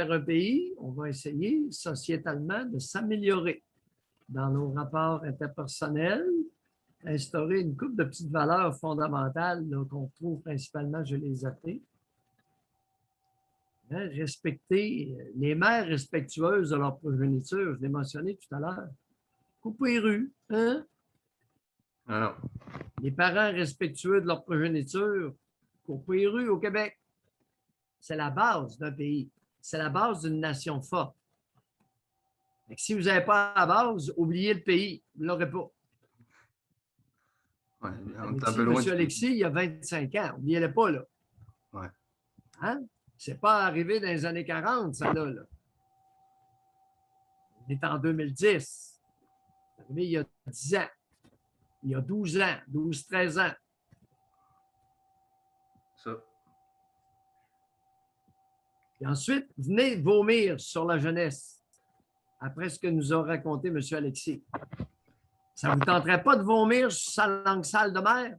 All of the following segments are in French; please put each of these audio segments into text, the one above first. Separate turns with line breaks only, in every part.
faire un pays, on va essayer sociétalement de s'améliorer dans nos rapports interpersonnels, instaurer une couple de petites valeurs fondamentales qu'on trouve principalement chez les athées. Hein, respecter les mères respectueuses de leur progéniture, je l'ai mentionné tout à l'heure. Couper les rues, hein?
Non.
Les parents respectueux de leur progéniture, couper les rues au Québec. C'est la base d'un pays. C'est la base d'une nation forte. Si vous n'avez pas la base, oubliez le pays. Vous ne l'aurez pas.
Ouais,
M. Alexis, il y a 25 ans. N'oubliez-le pas, là.
Ouais.
Hein? C'est pas arrivé dans les années 40, ça, là. On est en 2010. C'est arrivé il y a 10 ans. Il y a 12 ans, 12-13 ans.
Ça.
Et ensuite, venez vomir sur la jeunesse, après ce que nous a raconté M. Alexis. Ça ne vous tenterait pas de vomir sur sa langue sale de mer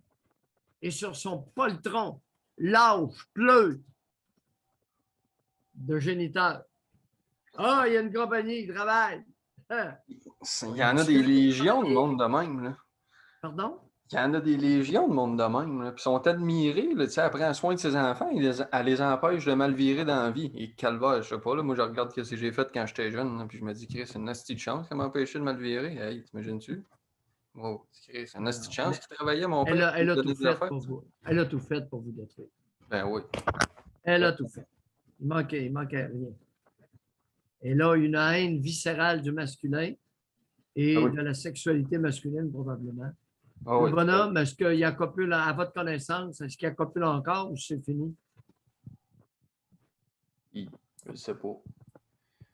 et sur son poltron, lâche, pleu de géniteur. Ah, il y a une compagnie qui travaille.
Il y en a des légions de monde de même, là.
Pardon?
Il y en a des légions de monde de même, là. Puis ils sont admirés, là, tu sais, elle prend soin de ses enfants, elle les empêche de mal virer dans la vie. Et calvaire, je sais pas, là, moi je regarde ce que j'ai fait quand j'étais jeune, là, puis je me dis, Chris, c'est une nasty de chance qu'elle m'empêchait de mal virer. Hey, t'imagines-tu? Oh, Chris, c'est une nasty de chance qu'il travaillait, mon père.
Elle a tout fait pour vous. Elle a tout fait pour vous détruire.
Ben oui.
Elle a tout fait. Il manquait rien. Et là, une haine viscérale du masculin et de la sexualité masculine, probablement. Le bonhomme, est-ce qu'il y a copule, à votre connaissance, est-ce qu'il y a copule encore ou c'est fini?
Je ne sais pas.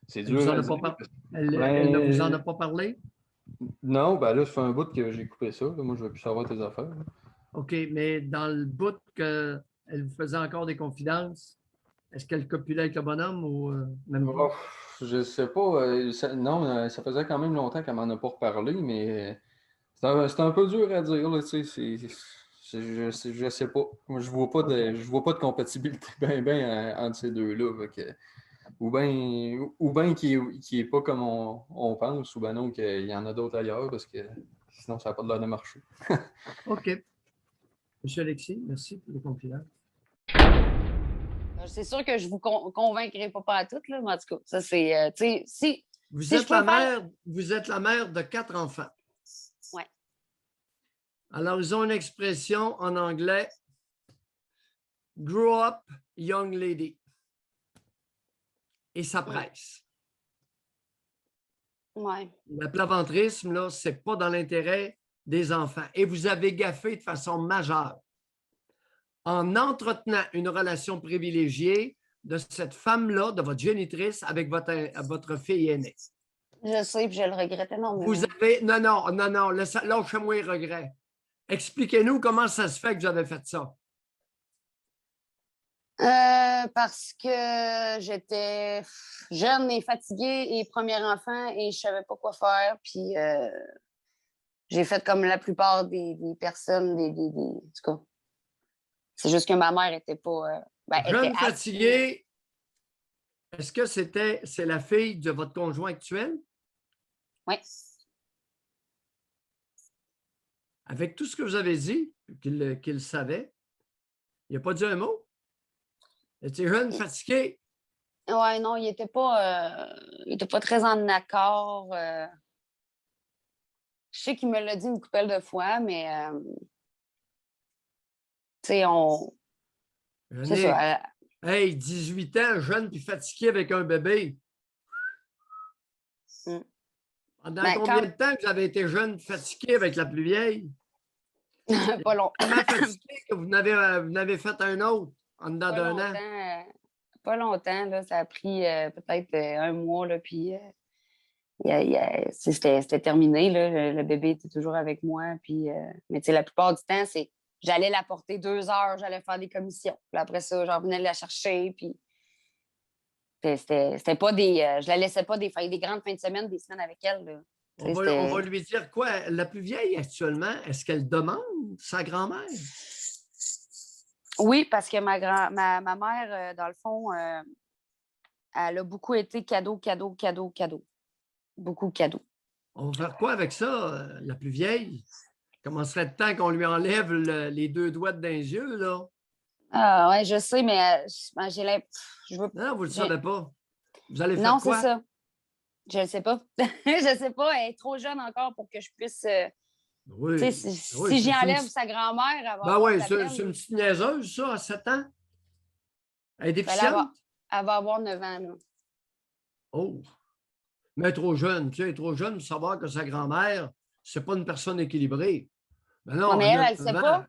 C'est
Elle
dur
vous en
à
a
dire.
pas elle ne vous en a pas parlé?
Non, ben là, ça fait un bout que j'ai coupé ça. Là. Moi, je ne veux plus savoir tes affaires. Là.
OK, mais dans le bout qu'elle vous faisait encore des confidences, est-ce qu'elle copulait avec le bonhomme ou même pas?
Je sais pas. Non, ça faisait quand même longtemps qu'elle m'en a pas reparlé, mais c'est un peu dur à dire. Là, tu sais, je sais pas. Moi, je vois pas de compatibilité entre ces deux-là. Ou bien qui est pas comme on pense, ou bien non, qu'il y en a d'autres ailleurs, parce que sinon, ça n'a pas de l'air de marcher.
OK. Monsieur Alexis, merci pour les confidences.
C'est sûr que je vous convaincrai pas toutes, là, mais en tout cas, ça c'est, si
vous êtes la mère de 4 enfants.
Oui.
Alors, ils ont une expression en anglais, grow up, young lady. Et ça presse.
Oui.
Le plaventrisme, là, c'est pas dans l'intérêt des enfants. Et vous avez gaffé de façon majeure en entretenant une relation privilégiée de cette femme-là, de votre génitrice, avec votre fille aînée.
Je sais, puis je le regrette énormément.
Vous avez... Non, lâchez-moi les regrets. Expliquez-nous comment ça se fait que vous avez fait ça.
Parce que j'étais jeune et fatiguée et premier enfant et je savais pas quoi faire. Puis j'ai fait comme la plupart des personnes, en tout cas. C'est juste que ma mère était pas...
jeune fatiguée, est-ce que c'est la fille de votre conjoint actuel?
Oui.
Avec tout ce que vous avez dit, qu'il savait, il n'a pas dit un mot? Il était jeune, fatigué?
Oui, non, il était pas très en accord. Je sais qu'il me l'a dit une couple de fois, mais tu sais, c'est ça.
Hey, 18 ans, jeune puis fatigué avec un bébé. Pendant combien de temps que vous avez été jeune, fatigué avec la plus vieille?
Pas longtemps.
Tellement fatigué que vous n'avez fait un autre en dedans d'un an?
Pas longtemps, là, ça a pris peut-être un mois, là, puis c'était terminé. Là, le bébé était toujours avec moi. Puis, mais la plupart du temps, j'allais la porter 2 heures, j'allais faire des commissions. Puis après ça, j'en venais la chercher. Puis c'était pas je la laissais pas des grandes fins de semaine, des semaines avec elle. Là.
On va lui dire quoi? La plus vieille actuellement, est-ce qu'elle demande sa grand-mère?
Oui, parce que ma mère, dans le fond, elle a beaucoup été cadeau, cadeau, cadeau, cadeau. Beaucoup de cadeaux.
On va faire quoi avec ça, la plus vieille? Comment serait le temps qu'on lui enlève les 2 doigts dans les yeux, là?
Ah, ouais, je sais, mais j'ai l'impression.
Non, vous ne le savez pas. Vous allez faire
Non, c'est
quoi?
ça. Je ne sais pas. Je ne sais pas. Elle est trop jeune encore pour que je puisse.
Oui.
Si j'y enlève sa grand-mère, elle va avoir
oui,
de la peine.
c'est une petite niaiseuse, ça, à 7 ans. Elle est
Ben,
déficiente?
elle va avoir 9 ans. Là.
Oh! Mais elle est trop jeune. Tu sais, elle est trop jeune pour savoir que sa grand-mère, c'est pas une personne équilibrée. Mais non,
mais elle ne sait pas.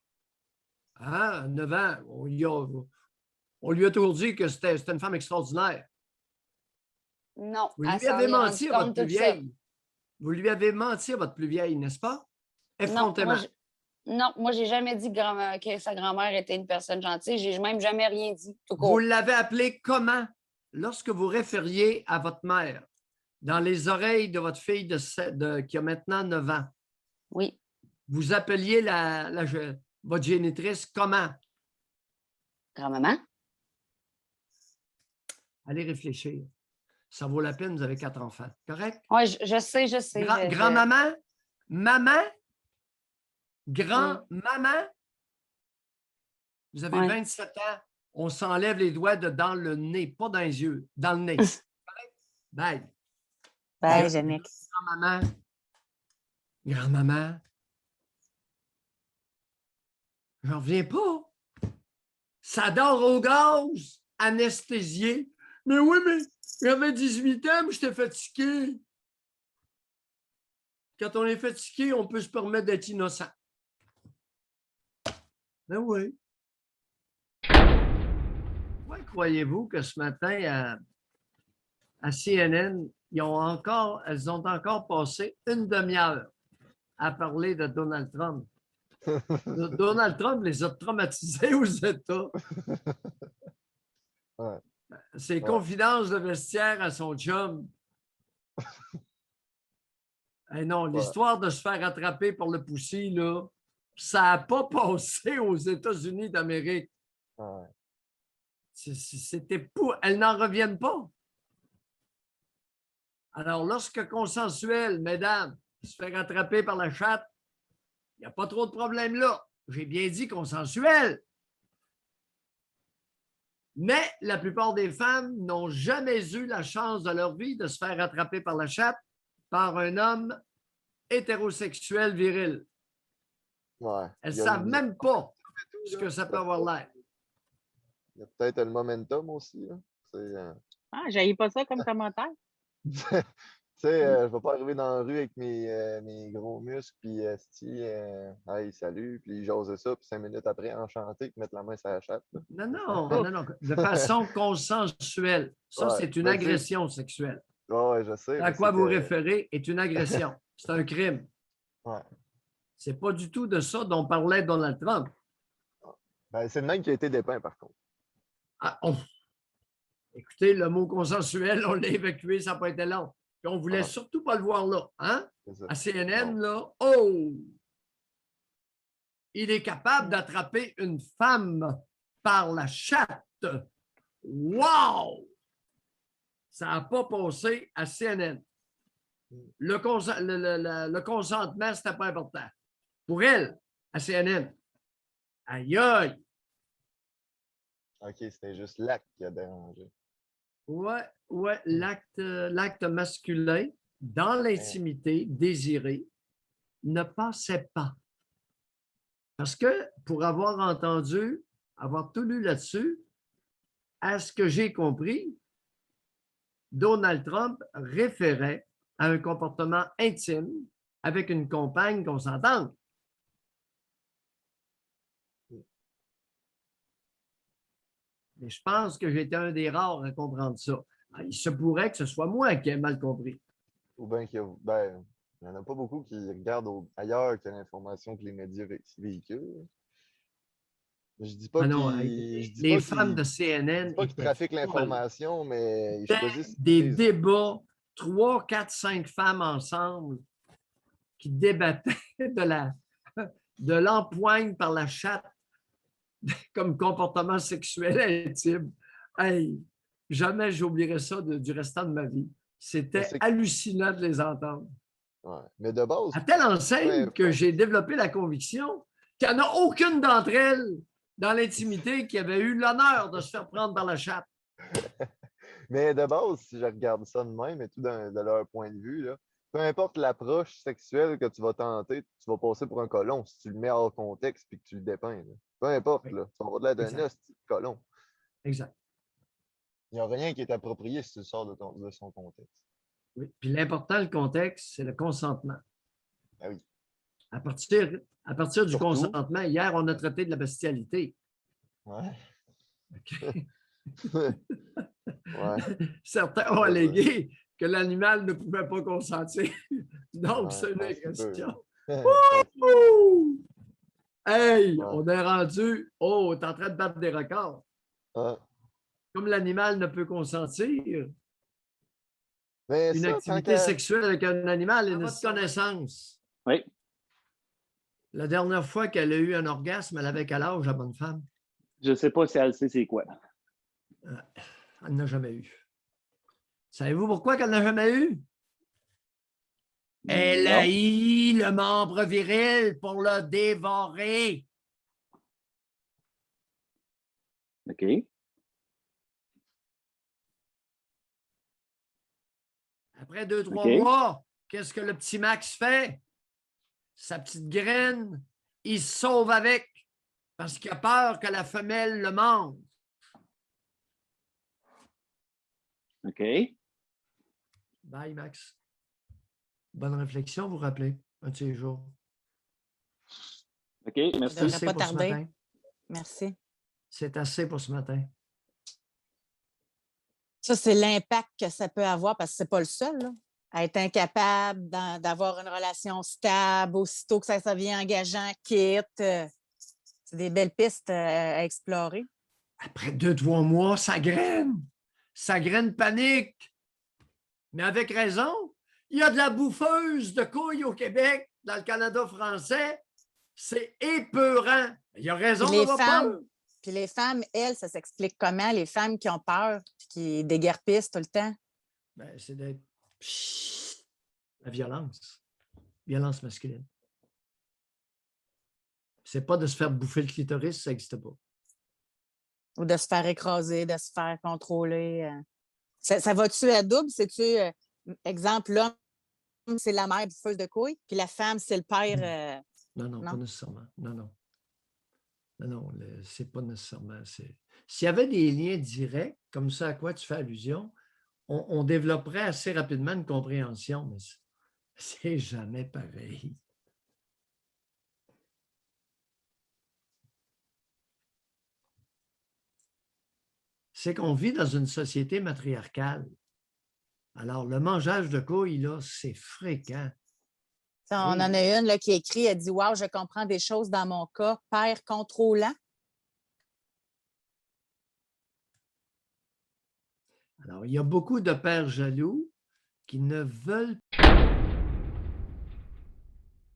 À 9 ans, on lui a toujours dit que c'était une femme extraordinaire.
Non,
Vous
elle
lui
s'en
avez
est
menti
rendue
à votre
compte
plus
toute seule.
vieille. Vous lui avez menti à votre plus vieille, n'est-ce pas? Effrontément.
Non, moi, j'ai jamais dit que sa grand-mère était une personne gentille. J'ai même jamais rien dit. Tout court.
Vous l'avez appelée comment lorsque vous référiez à votre mère dans les oreilles de votre fille qui a maintenant 9 ans?
Oui.
Vous appeliez votre génitrice comment?
Grand-maman?
Allez réfléchir. Ça vaut la peine, vous avez 4 enfants. Correct?
Oui, je sais.
Grand-maman? Maman? Grand-maman? Vous avez 27 ans. On s'enlève les doigts dans le nez, pas dans les yeux, dans le nez. Bye.
Bye, Jannick.
Grand-maman. Grand-maman. J'en reviens pas. Ça dort au gaz, anesthésié. Mais oui, mais j'avais 18 ans, mais j'étais fatigué. Quand on est fatigué, on peut se permettre d'être innocent. Ben oui. Pourquoi croyez-vous que ce matin, à CNN, elles ont encore passé une demi-heure à parler de Donald Trump? Donald Trump les a traumatisés aux États.
Ouais.
Ses confidences de vestiaire à son chum. Non, l'histoire de se faire attraper par le poussi, là, ça n'a pas passé aux États-Unis d'Amérique.
Ouais.
Elles n'en reviennent pas. Alors, lorsque consensuel, mesdames, se fait rattraper par la chatte, il n'y a pas trop de problème là. J'ai bien dit consensuel. Mais la plupart des femmes n'ont jamais eu la chance de leur vie de se faire rattraper par la chatte par un homme hétérosexuel viril.
Ouais.
Elles ne savent même pas ce que ça peut avoir l'air.
Il y a peut-être le momentum aussi.
J'haïs pas ça comme commentaire.
Tu sais, je ne vais pas arriver dans la rue avec mes gros muscles, puis hey, salut, puis jaser ça, puis 5 minutes après, enchanté, puis mettre la main sur la chatte.
Non. De façon consensuelle. Ça, c'est une agression sexuelle.
Oui, je sais.
À quoi vous référez est une agression. C'est un crime.
Ouais.
C'est pas du tout de ça dont parlait Donald Trump.
Ben, c'est le même qui a été dépeint, par contre.
Écoutez, le mot consensuel, on l'a évacué, ça n'a pas été long. Puis on ne voulait surtout pas le voir là. Hein? À CNN, là, il est capable d'attraper une femme par la chatte. Wow! Ça n'a pas passé à CNN. Le consentement, c'était pas important. Pour elle, à CNN. Aïe, aïe!
OK, c'était juste l'acte qui a dérangé.
Ouais, l'acte masculin dans l'intimité désirée ne passait pas. Parce que pour avoir entendu, avoir tout lu là-dessus, à ce que j'ai compris, Donald Trump référait à un comportement intime avec une compagne qu'on s'entende. Mais je pense que j'étais un des rares à comprendre ça. Il se pourrait que ce soit moi qui ai mal compris.
Ou bien qu'il n'y en a pas beaucoup qui regardent ailleurs que l'information que les médias véhiculent. Je dis pas
les femmes de CNN.
Je dis pas qu'ils trafiquent l'information, mais ils choisissent
des débats, 3, 4, 5 femmes ensemble qui débattaient de l'empoigne par la chatte comme comportement sexuel intime. Hey, jamais j'oublierai ça du restant de ma vie. C'était hallucinant de les entendre.
Ouais. Mais de base.
À telle enseigne que j'ai développé la conviction qu'il n'y en a aucune d'entre elles dans l'intimité qui avait eu l'honneur de se faire prendre par la chatte.
Mais de base, si je regarde ça de même et tout de leur point de vue, là, peu importe l'approche sexuelle que tu vas tenter, tu vas passer pour un colon si tu le mets hors contexte et que tu le dépeins. Là. Peu importe, là, tu vas avoir de l'air d'un hostie de colon.
Exact.
Il n'y a rien qui est approprié si tu le sors de son contexte.
Oui. Puis l'important, le contexte, c'est le consentement.
Ben oui.
À partir du consentement, hier, on a traité de la bestialité.
Ouais.
Okay.
Ouais.
Certains ont allégué que l'animal ne pouvait pas consentir. Donc,
Ouais,
c'est une question. Hey,
ouais.
on est rendu. Oh, tu es en train de battre des records.
Ouais.
Comme l'animal ne peut consentir,
mais
une
ça,
activité sexuelle avec un animal est une connaissance.
Oui.
La dernière fois qu'elle a eu un orgasme, elle avait quel âge, la bonne femme?
Je ne sais pas si elle sait c'est quoi.
Elle n'a jamais eu. Savez-vous pourquoi qu'elle n'a jamais eu? Elle a eu le membre viril pour le dévorer.
OK.
Après 2-3 mois, qu'est-ce que le petit Max fait? Sa petite graine, il se sauve avec parce qu'il a peur que la femelle le mange.
OK.
Bye, Max. Bonne réflexion, vous rappelez, un de ces jours.
OK, merci.
Ça ne devrait pas tarder. Merci.
C'est assez pour ce matin.
Ça, c'est l'impact que ça peut avoir parce que ce n'est pas le seul. Là. À être incapable d'avoir une relation stable, aussitôt que ça devient engageant, quitte. C'est des belles pistes à explorer.
Après 2-3 mois, ça graine. Ça graine panique. Mais avec raison. Il y a de la bouffeuse de couilles au Québec, dans le Canada français. C'est épeurant. Il y a raison d'avoir peur.
Puis les femmes, elles, ça s'explique comment? Les femmes qui ont peur et qui déguerpissent tout le temps?
Ben, c'est d'être la violence. Violence masculine. C'est pas de se faire bouffer le clitoris, ça n'existe pas.
Ou de se faire écraser, de se faire contrôler. Ça va-tu à double? C'est-tu, exemple, l'homme, c'est la mère bouffeuse de couilles, puis la femme, c'est le père.
Non, pas nécessairement. Non, c'est pas nécessairement. S'il y avait des liens directs, comme ça à quoi tu fais allusion, on développerait assez rapidement une compréhension, mais c'est jamais pareil. C'est qu'on vit dans une société matriarcale. Alors, le mangeage de couilles, là, c'est fréquent.
On en a une là, qui écrit, elle dit « Wow, je comprends des choses dans mon cas, père contrôlant. »
Alors, il y a beaucoup de pères jaloux qui ne veulent pas